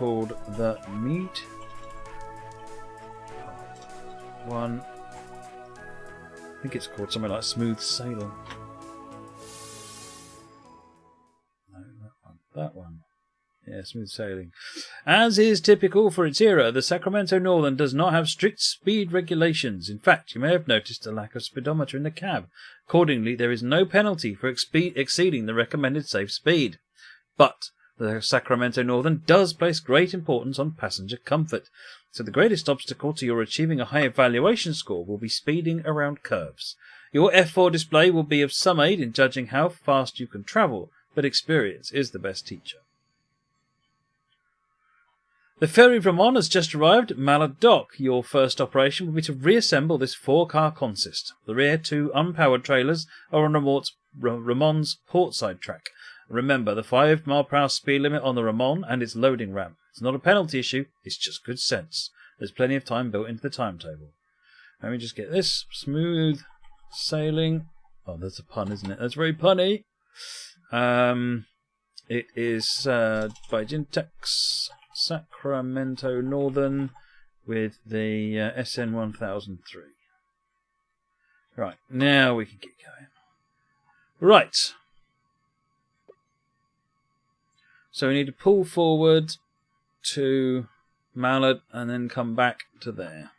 called the Meteor. One. I think it's called something like Smooth Sailing. No, that one. That one. Yeah, Smooth Sailing. As is typical for its era, the Sacramento Northern does not have strict speed regulations. In fact, you may have noticed a lack of speedometer in the cab. Accordingly, there is no penalty for exceeding the recommended safe speed. But the Sacramento Northern does place great importance on passenger comfort, so the greatest obstacle to your achieving a high evaluation score will be speeding around curves. Your F4 display will be of some aid in judging how fast you can travel, but experience is the best teacher. The ferry from On has just arrived at Mallard Dock. Your first operation will be to reassemble this 4-car consist. The rear 2 unpowered trailers are on Ramon's portside track. Remember the 5-mile-per-hour speed limit on the Ramon and its loading ramp. It's not a penalty issue, it's just good sense. There's plenty of time built into the timetable. Let me just get this. Smooth Sailing. Oh, that's a pun, isn't it? That's very punny. It is by Jintex Sacramento Northern with the SN 1003. Right, now we can get going. Right. So we need to pull forward to Mallard and then come back to there.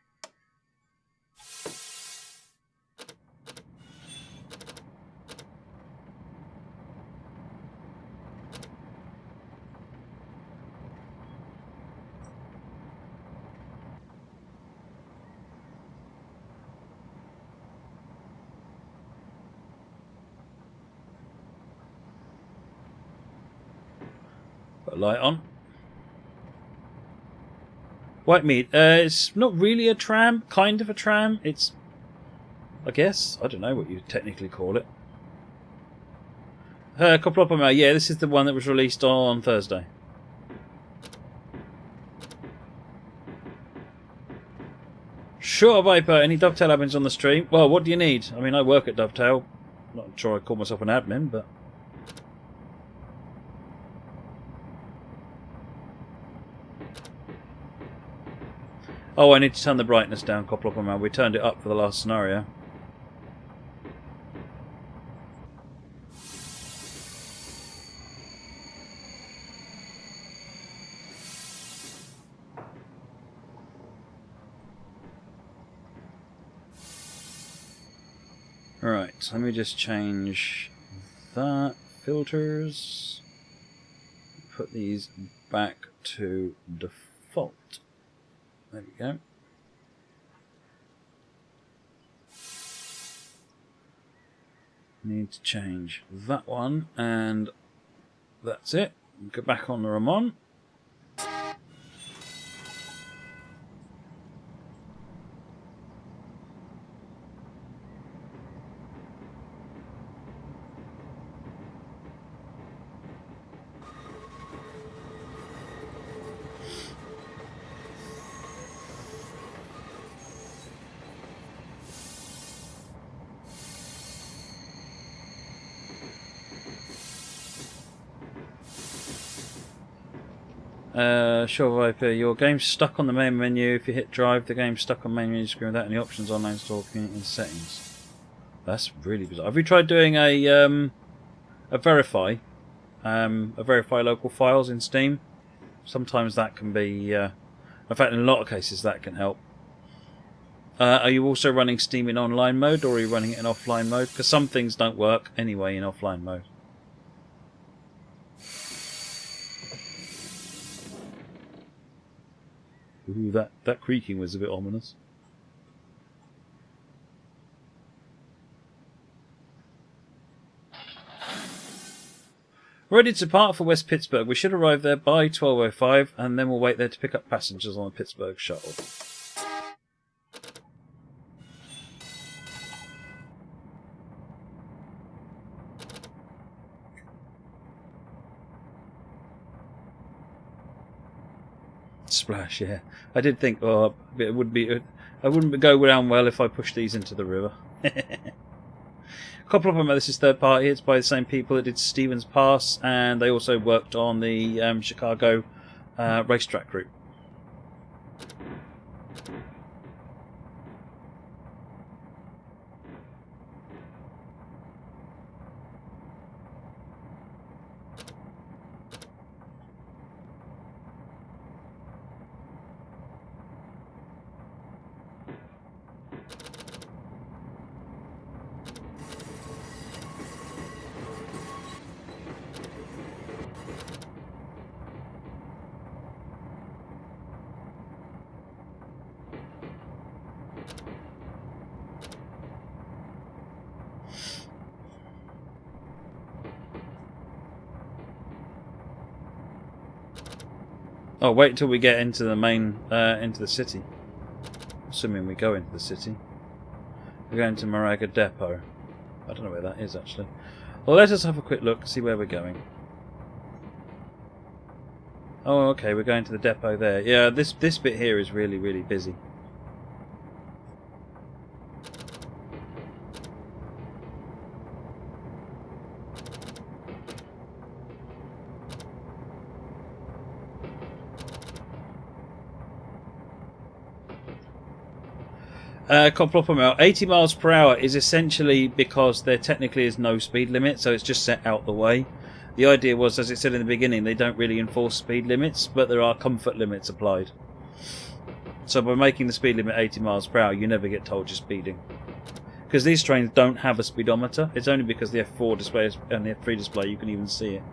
Put a light on. White meat. It's not really a tram. Kind of a tram. It's, I guess, I don't know what you technically call it. Coplopoma. Yeah, this is the one that was released on Thursday. Sure, Viper. Any Dovetail admins on the stream? Well, what do you need? I mean, I work at Dovetail. Not sure I call myself an admin, but... Oh, I need to turn the brightness down, Coplopoma. We turned it up for the last scenario. Right, let me just change that. Filters. Put these back to default. There we go. Need to change that one, and that's it. Go back on the Ramon. Sure, Viper. Your game's stuck on the main menu. If you hit drive, the game's stuck on main menu screen without any options. Online store, community, and settings. That's really bizarre. Have you tried doing a verify local files in Steam? Sometimes that can be. In fact, in a lot of cases, that can help. Are you also running Steam in online mode, or are you running it in offline mode? Because some things don't work anyway in offline mode. Ooh, that creaking was a bit ominous. Ready to depart for West Pittsburgh. We should arrive there by 12:05, and then we'll wait there to pick up passengers on the Pittsburgh shuttle. Splash, yeah. I did think, oh, it would be. I wouldn't go down well if I pushed these into the river. Couple of them. This is third party. It's by the same people that did Stevens Pass, and they also worked on the Chicago racetrack route. Oh, wait until we get into the main, into the city. Assuming we go into the city. We're going to Moraga Depot. I don't know where that is, actually. Well, let us have a quick look and see where we're going. Oh, okay, we're going to the depot there. Yeah, this bit here is really, really busy. Compliment. 80 miles per hour is essentially because there technically is no speed limit, so it's just set out the way. The idea was, as it said in the beginning, they don't really enforce speed limits, but there are comfort limits applied. So by making the speed limit 80 miles per hour, you never get told you're speeding. Because these trains don't have a speedometer, it's only because the F4 display and the F3 display you can even see it.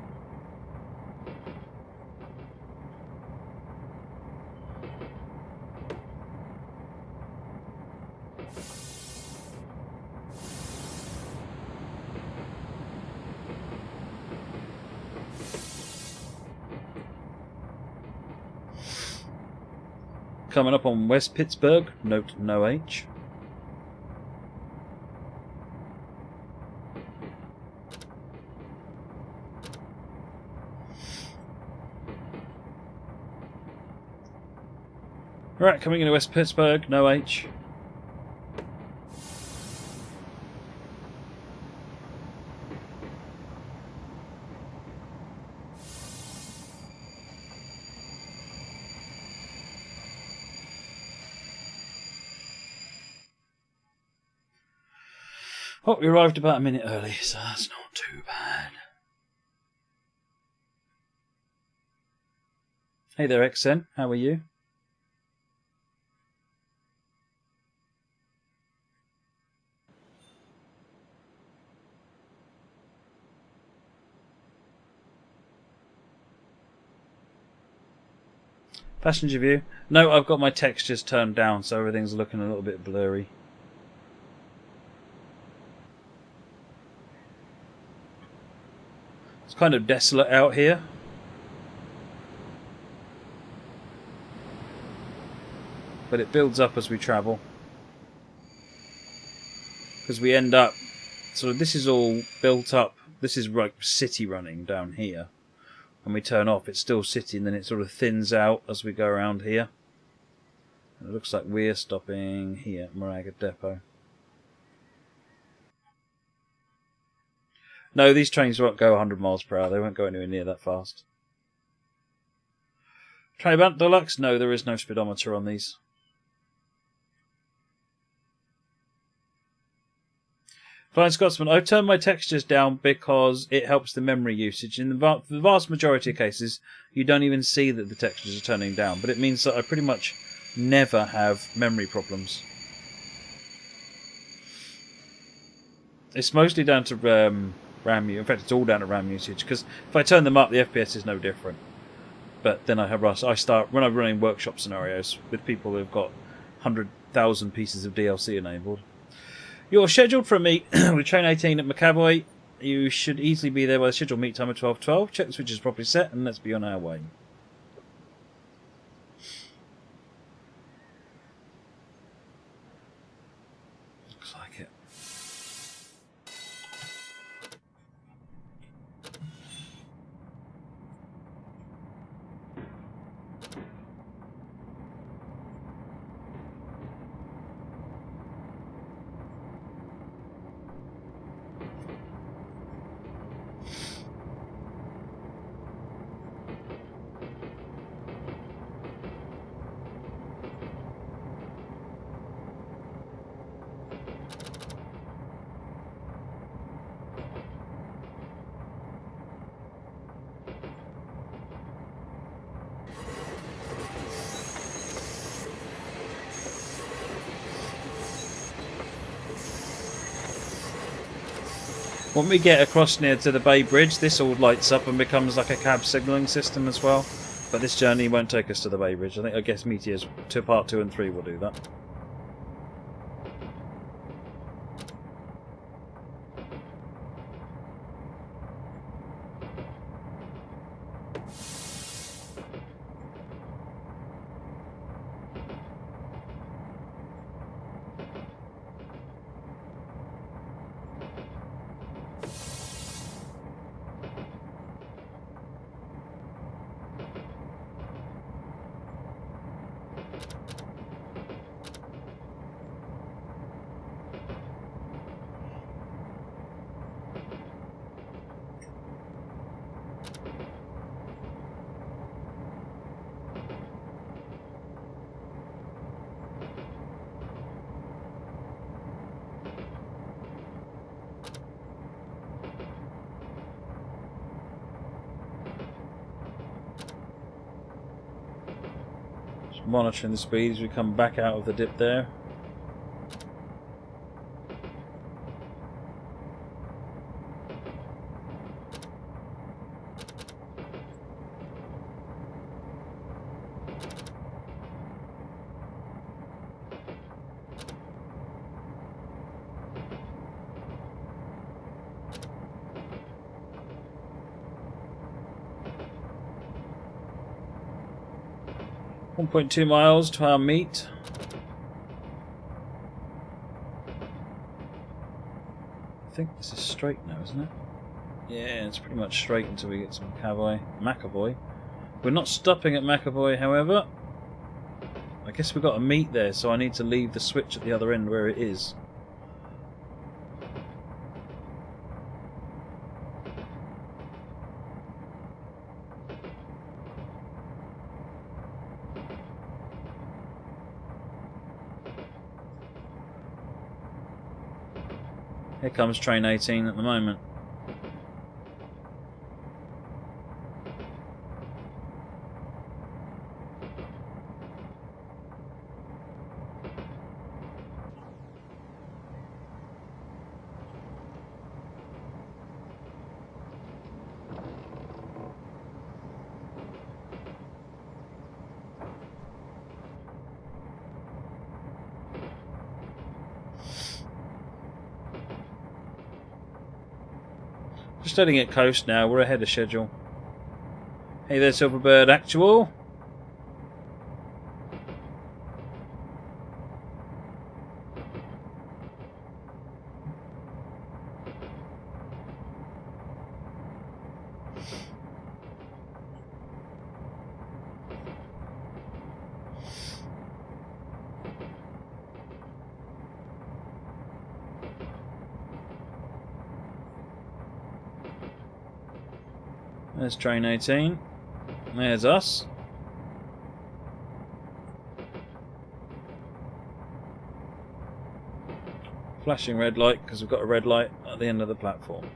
Coming up on West Pittsburgh, note no H. Right, coming into West Pittsburgh, no H. Oh, we arrived about a minute early, so that's not too bad. Hey there, XN. How are you? Passenger view. No, I've got my textures turned down, so everything's looking a little bit blurry. It's kind of desolate out here. But it builds up as we travel. Because we end up... So this is all built up. This is like city running down here. When we turn off, it's still city, and then it sort of thins out as we go around here. And it looks like we're stopping here at Moraga Depot. No, these trains won't go 100 miles per hour. They won't go anywhere near that fast. Trabant Deluxe? No, there is no speedometer on these. Flying Scotsman, I've turned my textures down because it helps the memory usage. In the vast majority of cases, you don't even see that the textures are turning down, but it means that I pretty much never have memory problems. It's mostly down to RAM usage. In fact, it's all down to RAM usage, because if I turn them up, the FPS is no different. But then I start when I'm running workshop scenarios with people who've got 100,000 pieces of DLC enabled. You're scheduled for a meet with Train 18 at McAvoy. You should easily be there by the scheduled meet time of 12:12. Check the switch is properly set, and let's be on our way. Looks like it. When we get across near to the Bay Bridge, this all lights up and becomes like a cab signalling system as well. But this journey won't take us to the Bay Bridge. I guess Meteors to part 2 and 3 will do that. Monitoring the speed as we come back out of the dip there. .2 miles to our meet. I think this is straight now, isn't it? Yeah, it's pretty much straight until we get to McAvoy. We're not stopping at McAvoy, however. I guess we've got a meet there, so I need to leave the switch at the other end where it is. Here comes train 18 at the moment. Just heading at coast now, we're ahead of schedule. Hey there, Silverbird Actual. There's train 18. There's us. Flashing red light because we've got a red light at the end of the platform.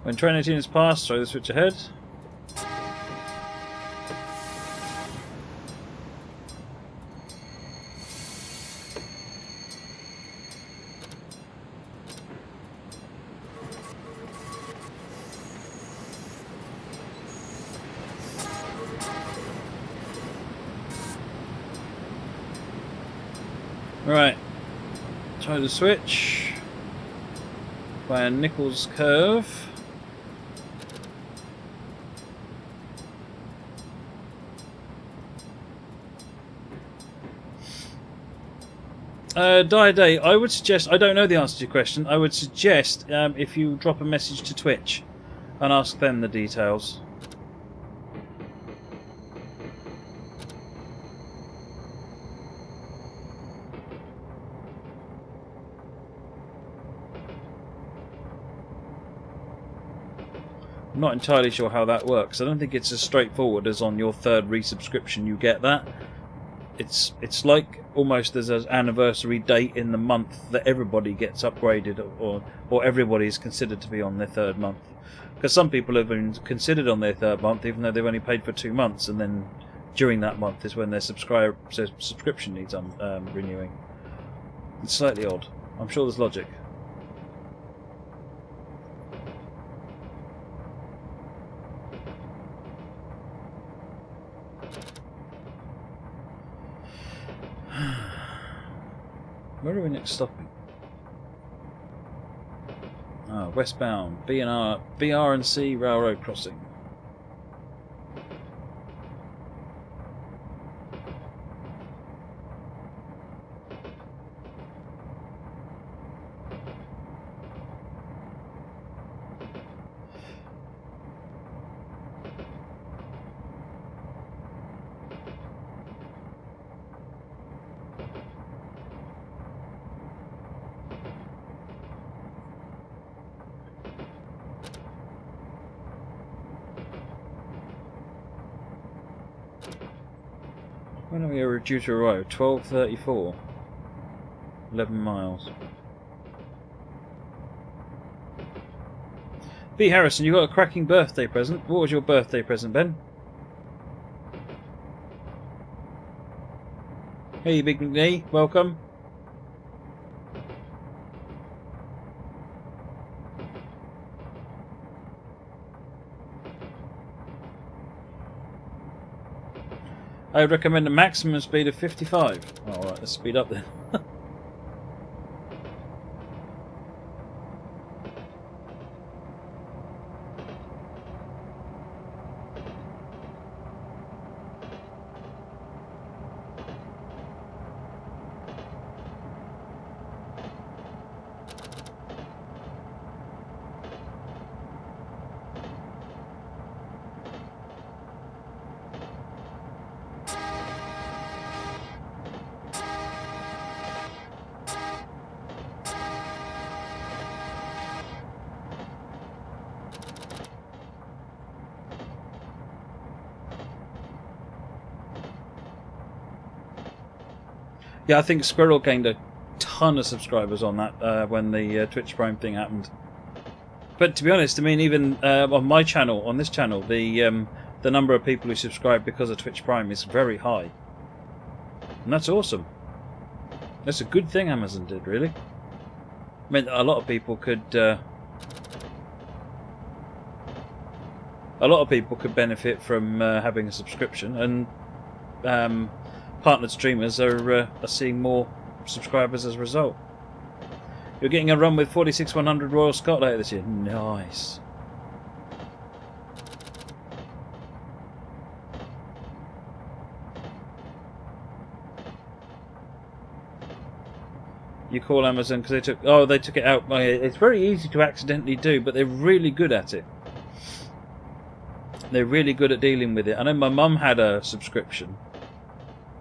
When train 18 is passed, throw the switch ahead. Right, try the switch via Nichols Curve. Die Day, I would suggest, I don't know the answer to your question, I would suggest if you drop a message to Twitch and ask them the details. I'm not entirely sure how that works. I don't think it's as straightforward as on your third resubscription you get that. It's like almost as an anniversary date in the month that everybody gets upgraded, or everybody is considered to be on their third month. Because some people have been considered on their third month even though they've only paid for 2 months, and then during that month is when their subscription needs renewing. It's slightly odd. I'm sure there's logic. Where are we next stopping? Ah, westbound, BR&C Railroad Crossing. When are we due to arrive? 12:34. 11 miles. B. Harrison, you got a cracking birthday present. What was your birthday present, Ben? Hey, Big McNee, welcome. I would recommend a maximum speed of 55. Oh, alright, let's speed up then. Yeah, I think Squirrel gained a ton of subscribers on that when the Twitch Prime thing happened. But to be honest, I mean, even on my channel, on this channel, the number of people who subscribe because of Twitch Prime is very high, and that's awesome. That's a good thing Amazon did, really. I mean, a lot of people could benefit from having a subscription, and partnered streamers are seeing more subscribers as a result. You're getting a run with 46-100 Royal Scot later this year. Nice. You call Amazon because they took it out. It's very easy to accidentally do, but they're really good at it. They're really good at dealing with it. I know my mum had a subscription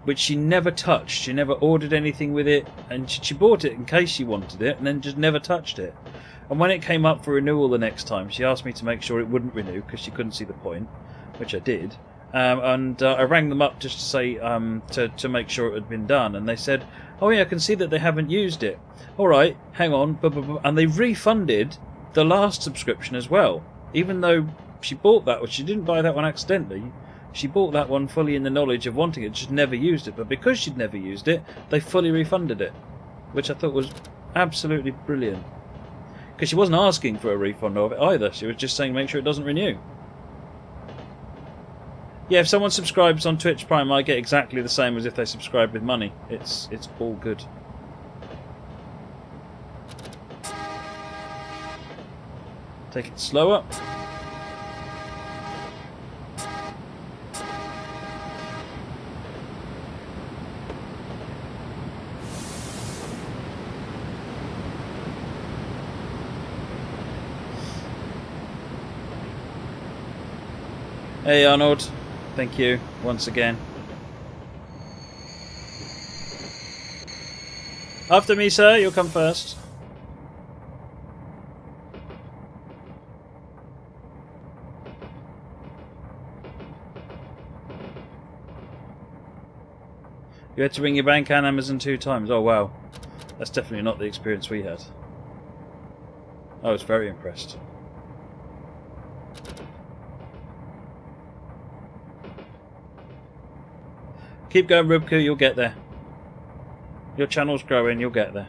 which she never touched. She never ordered anything with it, and she bought it in case she wanted it, and then just never touched it. And when it came up for renewal the next time, she asked me to make sure it wouldn't renew because she couldn't see the point, which I did. I rang them up just to say to make sure it had been done, and they said, "Oh yeah, I can see that they haven't used it." All right, hang on, and they refunded the last subscription as well, even though she bought that one. She didn't buy that one accidentally. She bought that one fully in the knowledge of wanting it, just never used it. But because she'd never used it, they fully refunded it, which I thought was absolutely brilliant. Because she wasn't asking for a refund of it either. She was just saying make sure it doesn't renew. Yeah, if someone subscribes on Twitch Prime, I get exactly the same as if they subscribe with money. It's all good. Take it slower. Hey Arnold, thank you once again. After me, sir, you'll come first. You had to ring your bank and Amazon 2 times. Oh wow, that's definitely not the experience we had. I was very impressed. Keep going, Rubku, you'll get there. Your channel's growing, you'll get there.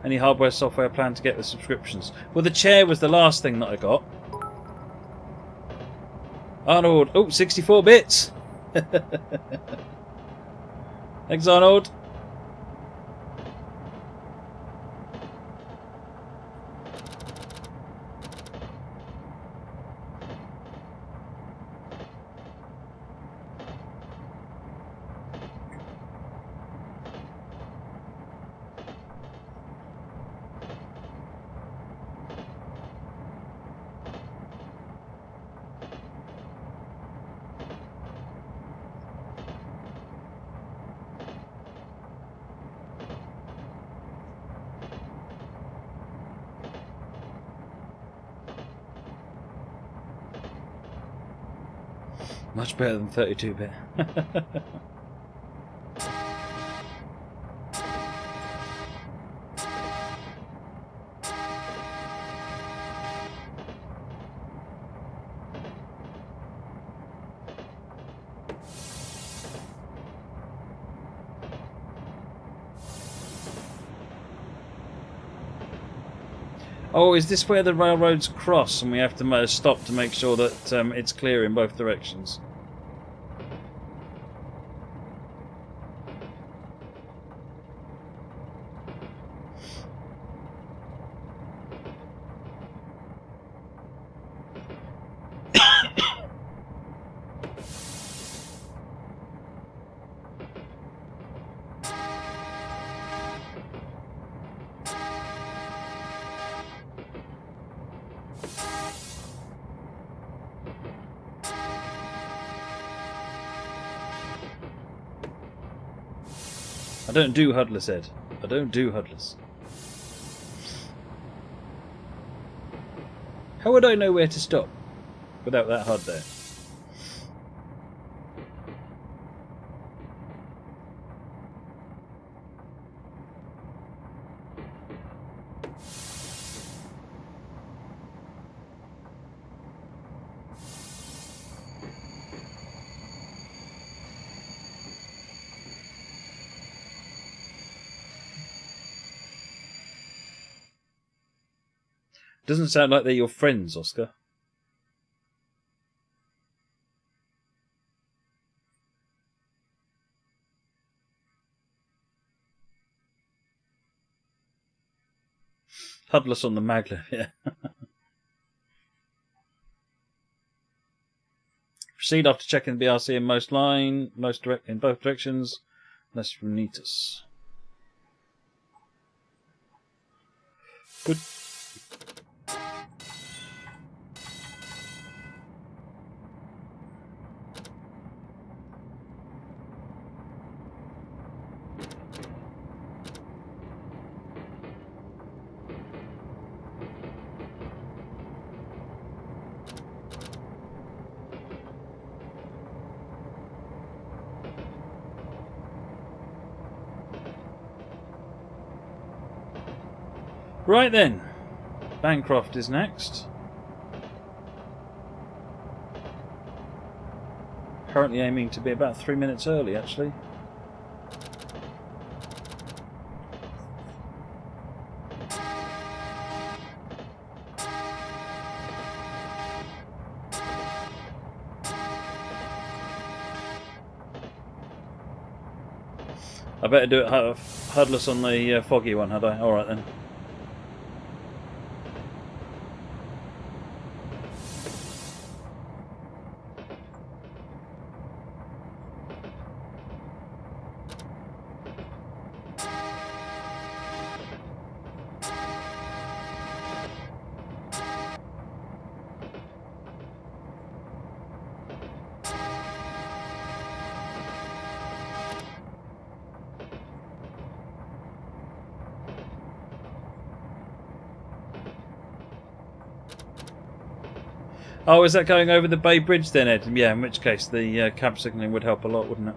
Any hardware software plan to get the subscriptions? Well, the chair was the last thing that I got. Arnold, oh, 64 bits. Thanks, Arnold. Much better than 32-bit. Oh, is this where the railroads cross and we have to stop to make sure that it's clear in both directions? I don't do HUDless, Ed. I don't do HUDless. How would I know where to stop without that HUD there? Doesn't sound like they're your friends, Oscar. HUDless on the maglev, yeah. Proceed after checking the BRC in in both directions. Unless from Neatus. Good. Right then, Bancroft is next. Currently aiming to be about 3 minutes early, actually. I better do it HUDless on the foggy one, had I? Alright then. Oh, is that going over the Bay Bridge then, Ed? Yeah, in which case the cab signalling would help a lot, wouldn't it?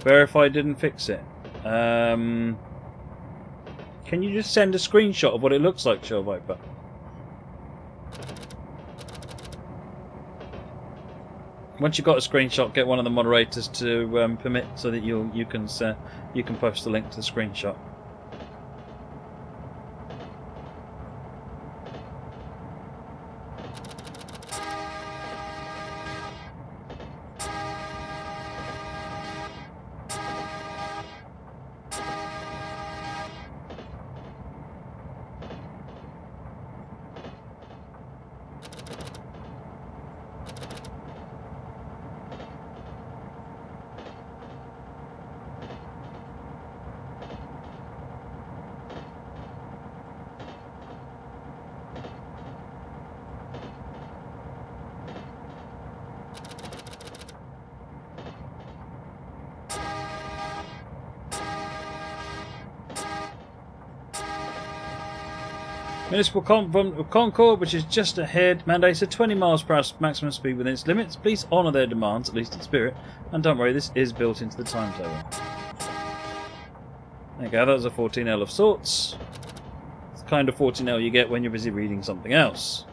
Verify didn't fix it. Can you just send a screenshot of what it looks like, Shell Viper? Once you've got a screenshot, get one of the moderators to permit so that you can post the link to the screenshot. Municipal Concord, which is just ahead, mandates a 20 miles per hour maximum speed within its limits. Please honour their demands, at least in spirit, and don't worry, this is built into the timetable. There you go, that was a 14L of sorts. It's the kind of 14L you get when you're busy reading something else.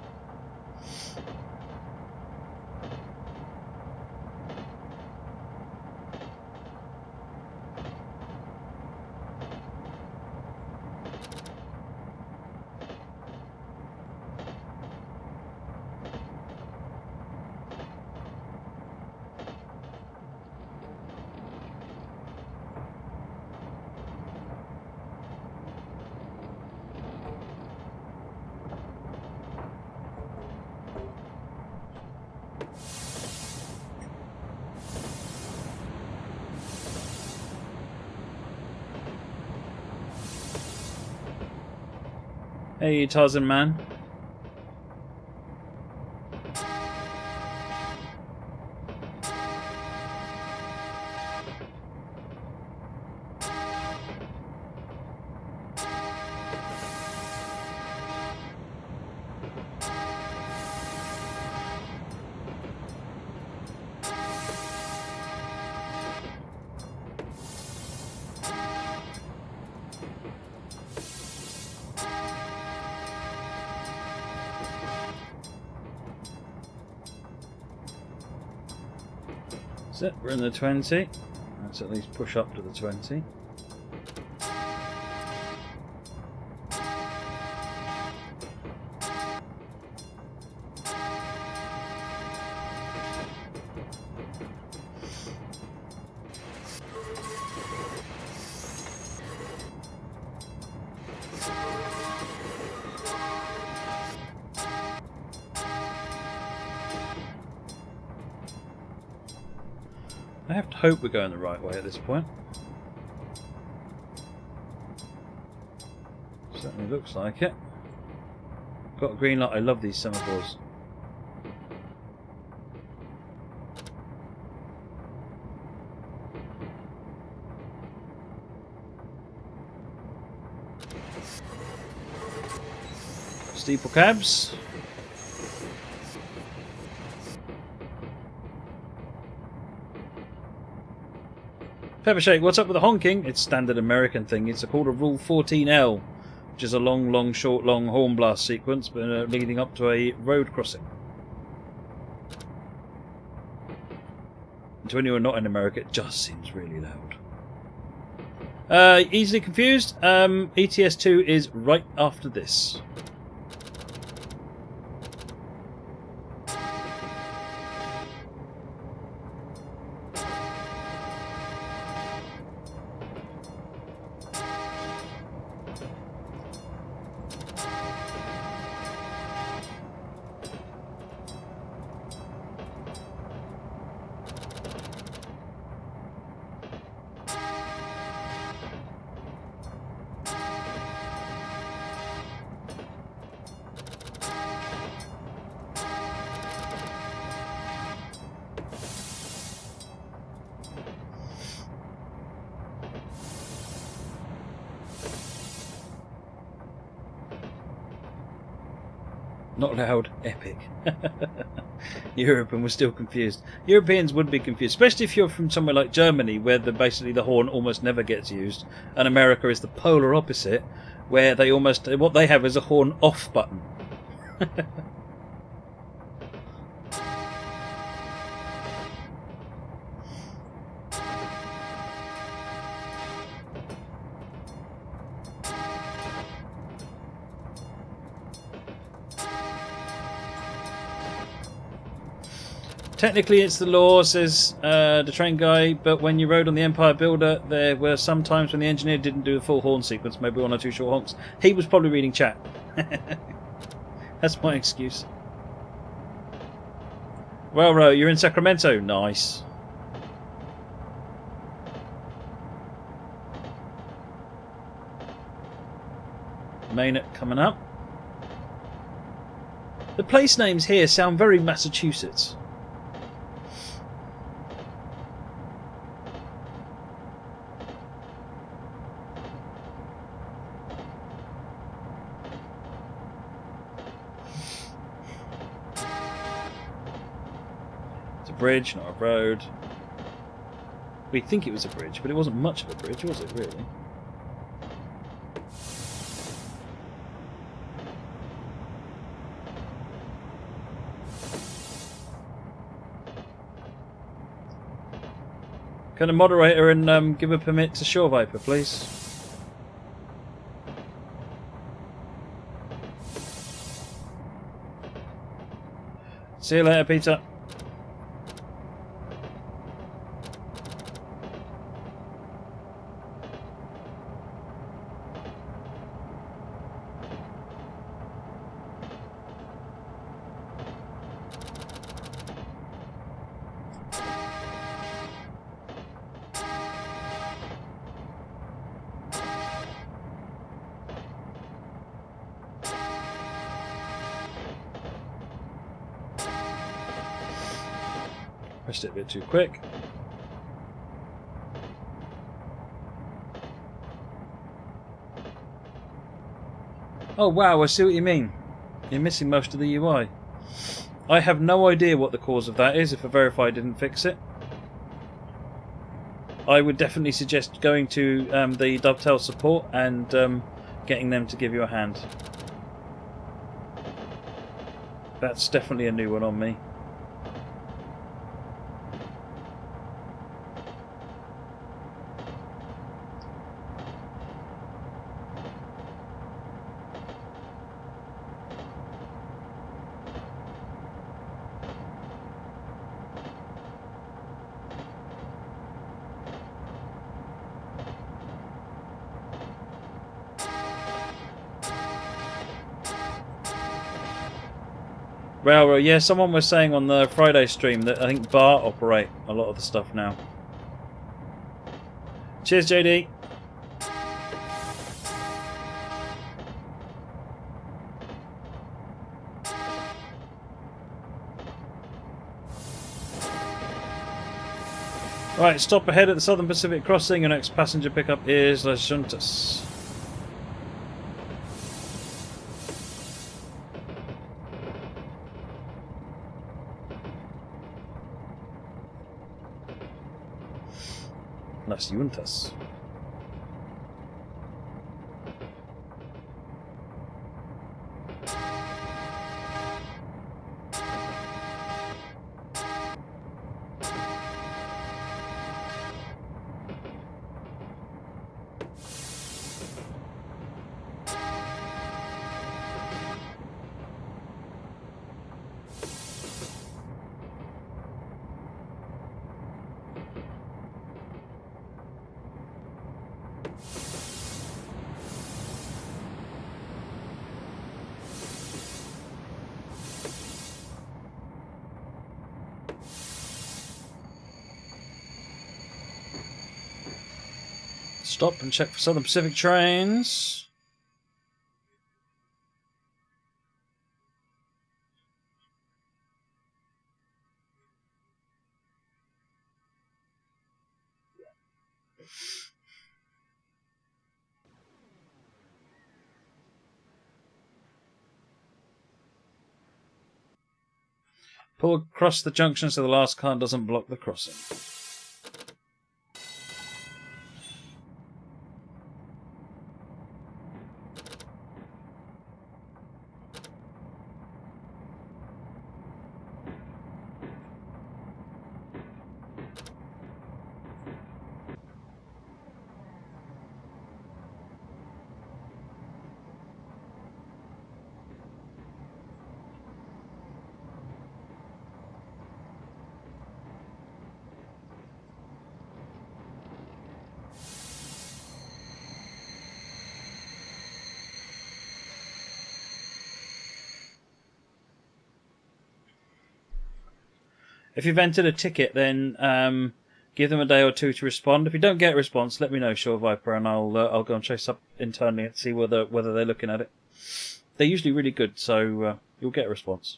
Hey, Tarzan man. So we're in the 20. Let's at least push up to the 20. I have to hope we're going the right way at this point. Certainly looks like it. Got a green light. I love these semaphores. Steeple cabs. Peppershake, what's up with the honking? It's standard American thing. It's called a Rule 14L, which is a long, long, short, long horn blast sequence leading up to a road crossing. And to anyone not in America, it just seems really loud. Easily confused. ETS2 is right after this. Not loud, epic. European was still confused. Europeans would be confused, especially if you're from somewhere like Germany, where basically the horn almost never gets used, and America is the polar opposite, where they what they have is a horn off button. Technically it's the law, says the train guy, but when you rode on the Empire Builder, there were some times when the engineer didn't do the full horn sequence, maybe one or two short honks. He was probably reading chat. That's my excuse. Well, Ro, you're in Sacramento. Nice. Maynard coming up. The place names here sound very Massachusetts. Bridge, not a road. We think it was a bridge, but it wasn't much of a bridge, was it, really? Can a moderator and give a permit to Shore Viper, please? See you later, Peter. Pressed it a bit too quick. Oh wow, I see what you mean. You're missing most of the UI. I have no idea what the cause of that is if a Verify didn't fix it. I would definitely suggest going to the Dovetail support and getting them to give you a hand. That's definitely a new one on me. Railroad, yeah, someone was saying on the Friday stream that I think Bar operate a lot of the stuff now. Cheers, JD. Right, stop ahead at the Southern Pacific Crossing. Your next passenger pickup is Las Juntas. Las Juntas. Stop and check for Southern Pacific trains. Pull across the junction so the last car doesn't block the crossing. If you've entered a ticket, then give them a day or two to respond. If you don't get a response, let me know, Shore Viper, and I'll go and chase up internally and see whether they're looking at it. They're usually really good, so you'll get a response.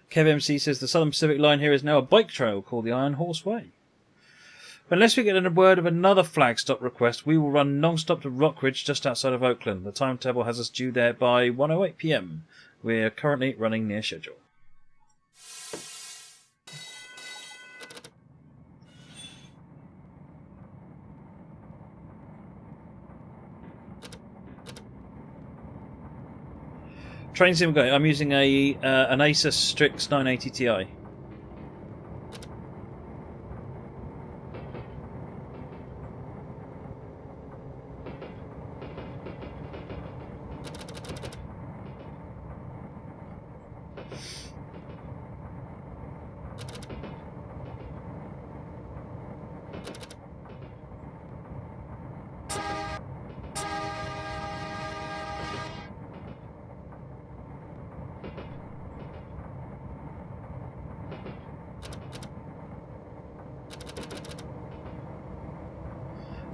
KevMC says the Southern Pacific line here is now a bike trail called the Iron Horse Way. Unless we get a word of another flag stop request, we will run non-stop to Rockridge just outside of Oakland. The timetable has us due there by 1:08 p.m. We're currently running near schedule. Train sim going. I'm using an Asus Strix 980 Ti.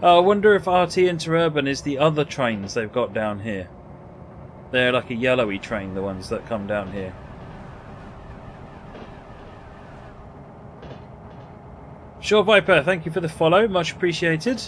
I wonder if RT Interurban is the other trains they've got down here. They're like a yellowy train, the ones that come down here. Sure Viper, thank you for the follow, much appreciated.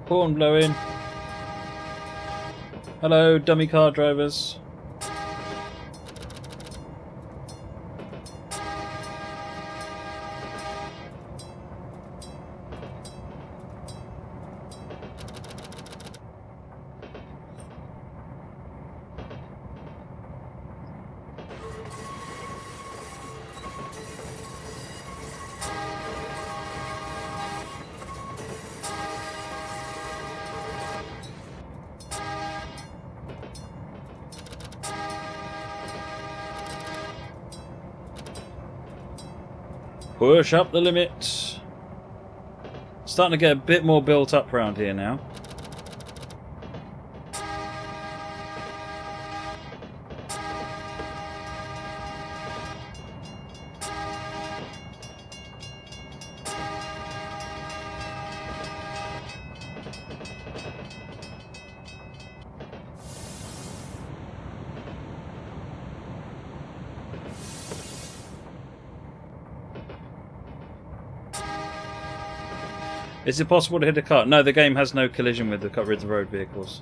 Horn blowing. Hello, dummy car drivers. Push up the limit. Starting to get a bit more built up around here now. Is it possible to hit a car? No, the game has no collision with the road vehicles.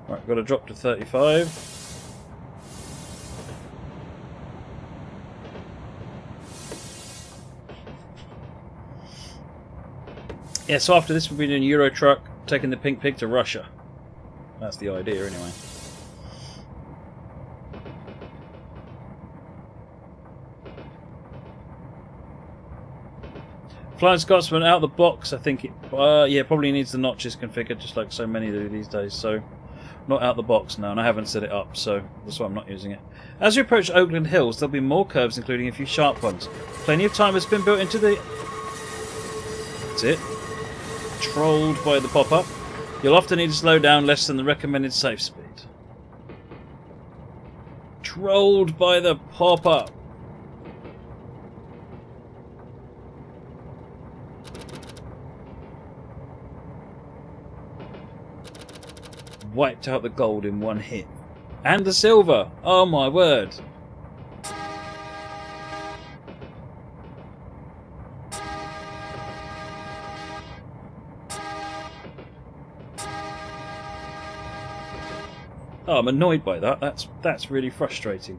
Right, got to drop to 35. Yeah, so after this we'll be doing Euro Truck, taking the Pink Pig to Russia. That's the idea anyway. Flying Scotsman out of the box, I think it yeah, probably needs the notches configured just like so many do these days, so not out the box now, and I haven't set it up, so that's why I'm not using it. As you approach Oakland Hills, there'll be more curves, including a few sharp ones. Plenty of time has been built into the... That's it. Trolled by the pop-up. You'll often need to slow down less than the recommended safe speed. Trolled by the pop-up. Wiped out the gold in one hit. And the silver! Oh my word! Oh, I'm annoyed by that. That's really frustrating.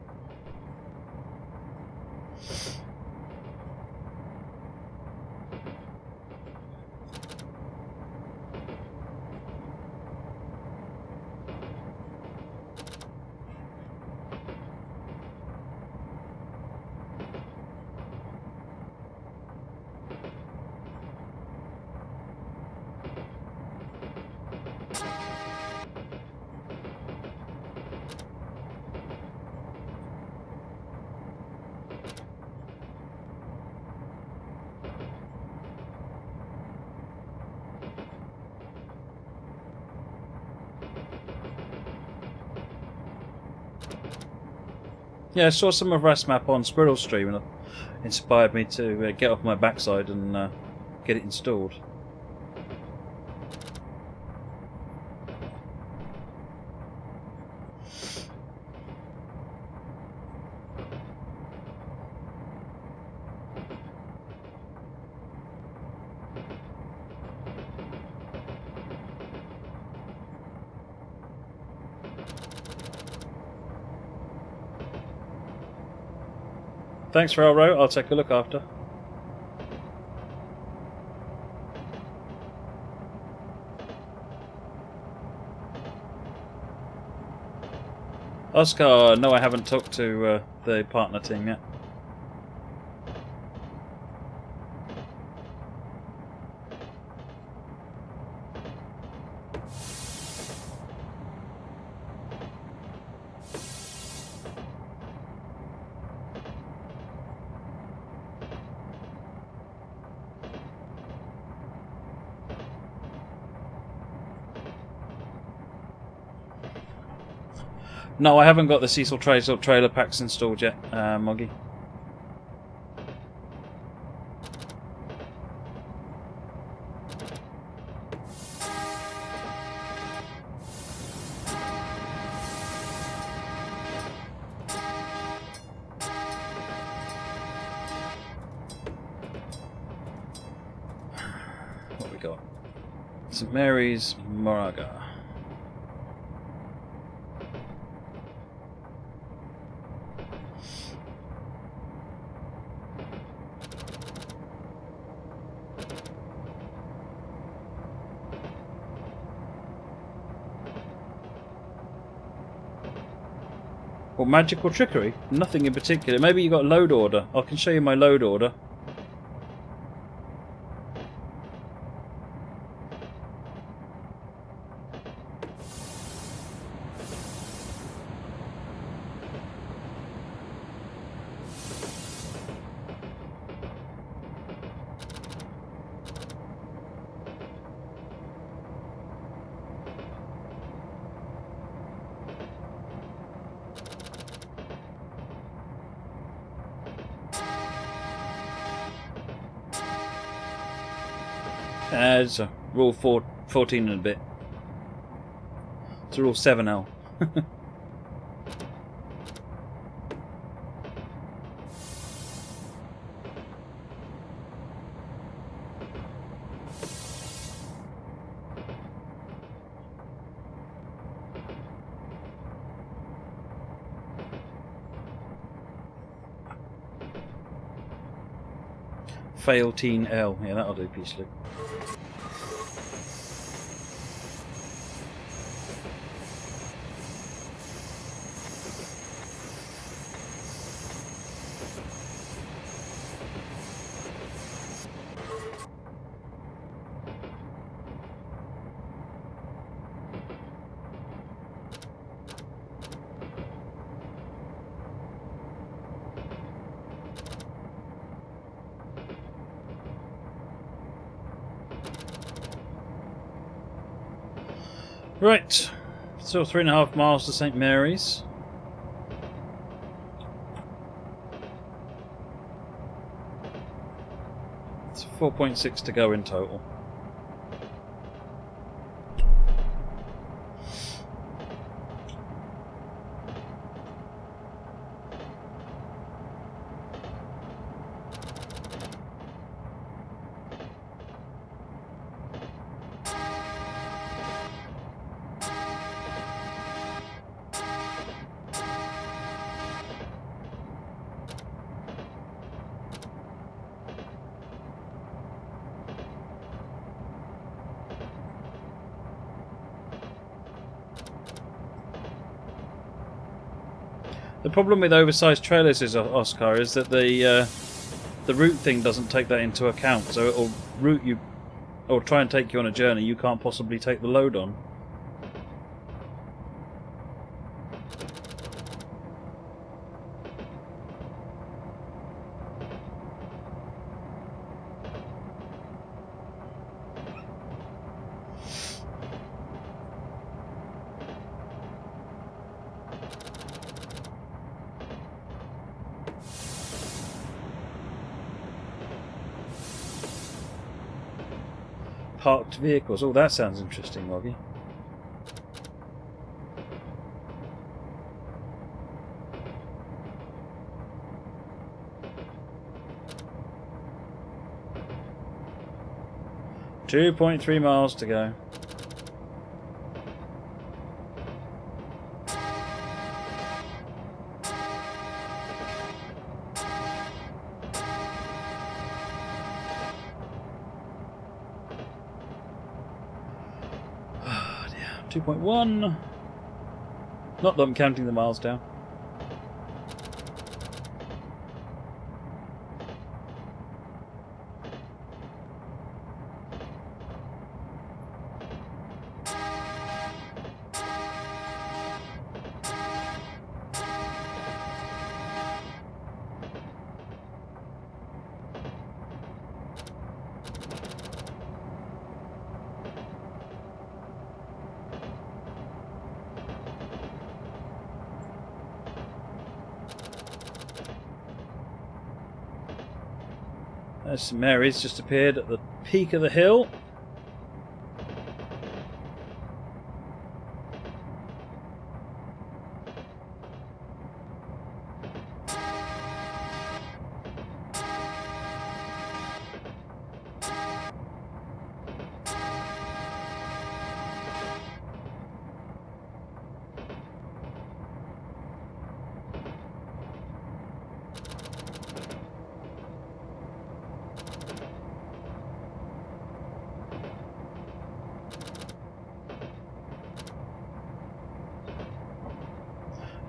Yeah, I saw some of Rast's map on Squirrel Stream and it inspired me to get off my backside and get it installed. Thanks, Railroad. I'll take a look after. Oscar, no, I haven't talked to the partner team yet. No, I haven't got the Cecil trailer packs installed yet, Moggy. What we got? St Mary's, Moraga. What, magical trickery? Nothing in particular. Maybe you got a load order. I can show you my load order. So rule 14 and a bit. It's rule 7L. Fail teen L. Yeah, that'll do, Peace Loop. Right, so 3.5 miles to St. Mary's. It's 4.6 to go in total. The problem with oversized trailers is, Oscar, is that the route thing doesn't take that into account. So it'll route you, or try and take you on a journey you can't possibly take the load on. Parked vehicles. Oh, that sounds interesting, Moggy. .3 miles to go. Oh, dear. 2.1. Not that I'm counting the miles down. There's St. Mary's just appeared at the peak of the hill.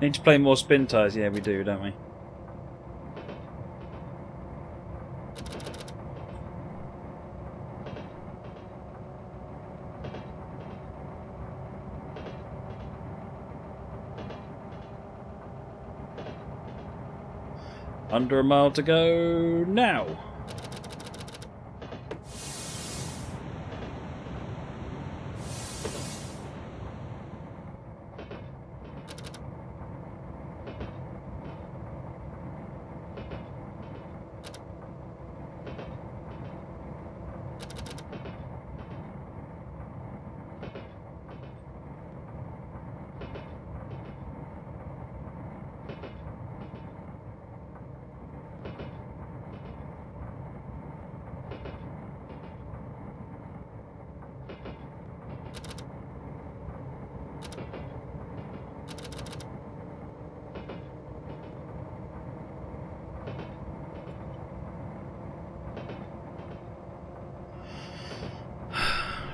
Need to play more spin tyres. Yeah, we do, don't we? Under a mile to go now.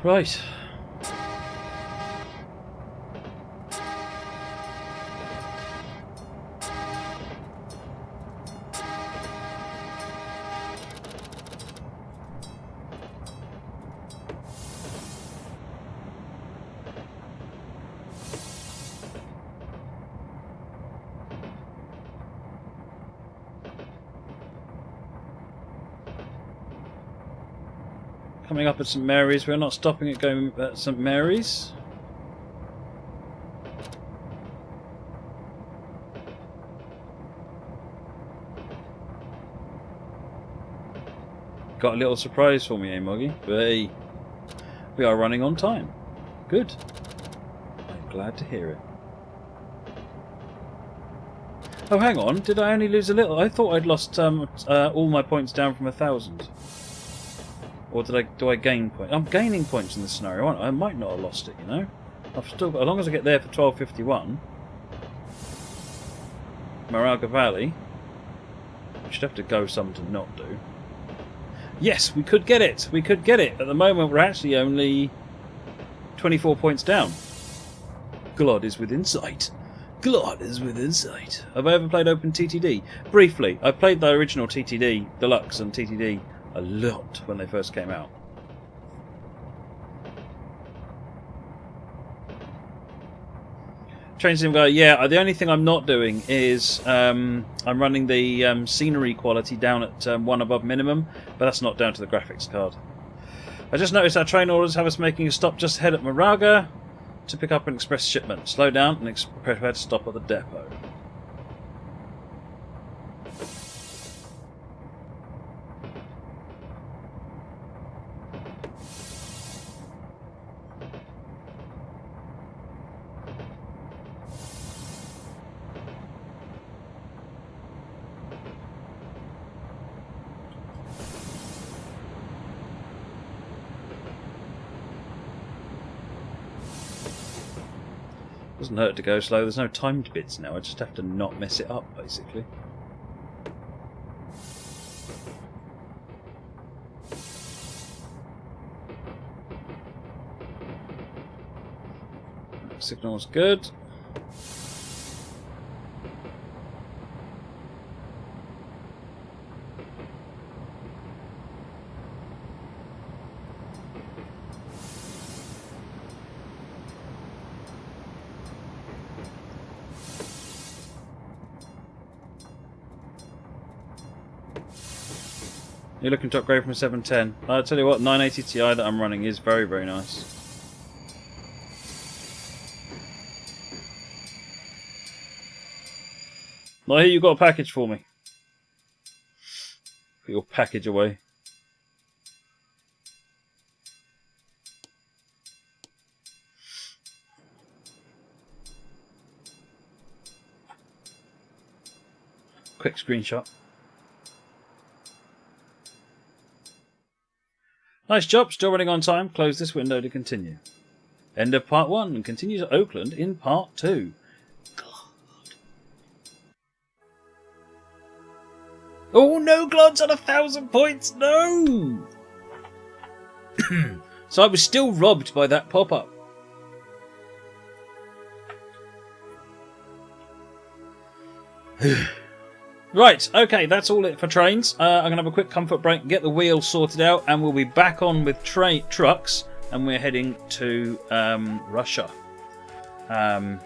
Right. Coming up at St Mary's. We're not stopping at going at St Mary's. Got a little surprise for me, eh, Moggy? But hey, we are running on time. Good. I'm glad to hear it. Oh, hang on. Did I only lose a little? I thought I'd lost all my points down from 1,000. Or do I gain points? I'm gaining points in this scenario, aren't I? I might not have lost it, you know? I've still got, as long as I get there for 12.51. Moraga Valley. I should have to go some to not do. Yes, we could get it! We could get it! At the moment we're actually only 24 points down. God is within sight. God is within sight. Have I ever played Open TTD? Briefly. I played the original TTD, Deluxe and TTD, a lot when they first came out. Train sim guy, yeah. The only thing I'm not doing is I'm running the scenery quality down at 1 above minimum, but that's not down to the graphics card. I just noticed our train orders have us making a stop just ahead at Moraga to pick up an express shipment. Slow down and prepare to stop at the depot. Doesn't hurt to go slow. There's no timed bits now. I just have to not mess it up, basically. Signal's good. You're looking to upgrade from a 710. I'll tell you what, 980 Ti that I'm running is very, very nice. I hear you got a package for me. Put your package away. Quick screenshot. Nice job, still running on time. Close this window to continue. End of part 1 and continue to Oakland in part 2. God. Oh no, Glod's on 1,000 points, no! So I was still robbed by that pop-up. Right, okay, that's all it for trains. I'm going to have a quick comfort break, get the wheels sorted out, and we'll be back on with trucks, and we're heading to Russia.